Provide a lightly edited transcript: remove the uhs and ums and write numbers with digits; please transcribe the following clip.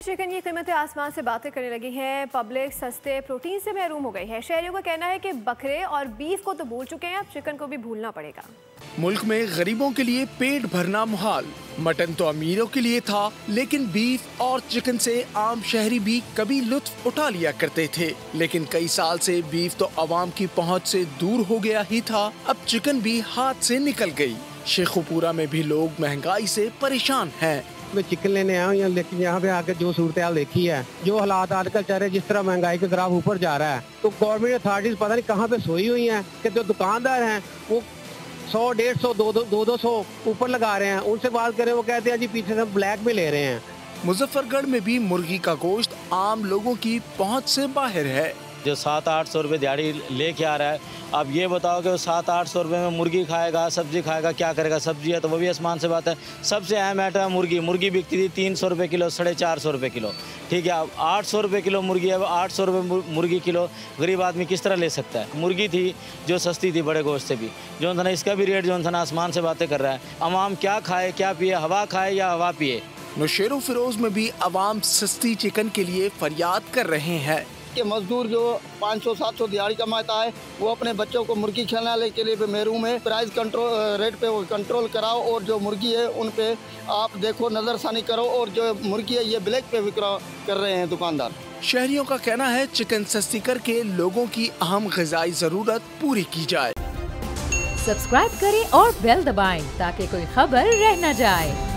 Chicken की कीमतें आसमान से बातें करने लगी हैं। पब्लिक सस्ते प्रोटीन से महरूम हो गई है। शहरियों का कहना है कि बकरे और बीफ को तो भूल चुके हैं, अब चिकन को भी भूलना पड़ेगा। मुल्क में गरीबों के लिए पेट भरना मुहाल। मटन तो अमीरों के लिए था, लेकिन बीफ और चिकन से आम शहरी भी कभी लुत्फ उठा लिया करते थे। लेकिन कई साल से बीफ तो आवाम की पहुंच से दूर हो गया ही था, अब चिकन भी हाथ से निकल गई। शेखुपुरा में भी लोग महंगाई से परेशान हैं। मैं चिकन लेने आया हूँ, लेकिन यहाँ पे आकर जो सूरत हाल देखी है, जो हालात आजकल चल रहे, जिस तरह महंगाई का ग्राफ ऊपर जा रहा है, तो गवर्नमेंट अथॉरिटीज पता नहीं कहाँ पे सोई हुई हैं कि जो दुकानदार हैं वो 100, 150, 200 ऊपर लगा रहे हैं। उनसे बात करें, वो कहते हैं जी पीछे से ब्लैक में ले रहे हैं। मुजफ्फरगढ़ में भी मुर्गी का गोश्त आम लोगों की पहुँच से बाहर है। जो 700-800 रुपये दिहाड़ी लेके आ रहा है, अब ये बताओ कि वो 700-800 रुपये में मुर्गी खाएगा, सब्जी खाएगा, क्या करेगा? सब्जी है तो वो भी आसमान से बात है। सबसे अहम मैटर है मुर्गी। मुर्गी बिकती थी 300 रुपये किलो, 450 रुपये किलो, ठीक है। अब 800 रुपये किलो मुर्गी है, 800 रुपये मुर्गी किलो गरीब आदमी किस तरह ले सकता है? मुर्गी थी जो सस्ती थी बड़े गोश्त से भी, जो था ना इसका भी रेट जो था ना आसमान से बातें कर रहा है। अवाम क्या खाए, क्या पिए, हवा खाए या हवा पिए? नौशेरो फिरोज में भी अवाम सस्ती चिकन के लिए फरियाद कर रहे हैं कि मजदूर जो 500-700 दिहाड़ी कमाता है, वो अपने बच्चों को मुर्गी खिलाने के लिए महरूम है। प्राइस कंट्रोल रेट पे वो कंट्रोल कराओ, और जो मुर्गी है उन पे आप देखो, नज़रसानी करो, और जो मुर्गी है ये ब्लैक पे विक्रय कर रहे हैं दुकानदार। शहरियों का कहना है चिकन सस्ती करके लोगों की अहम ग़िज़ाई ज़रूरत पूरी की जाए। सब्सक्राइब करें और बेल दबाएं ताकि कोई खबर रह न जाए।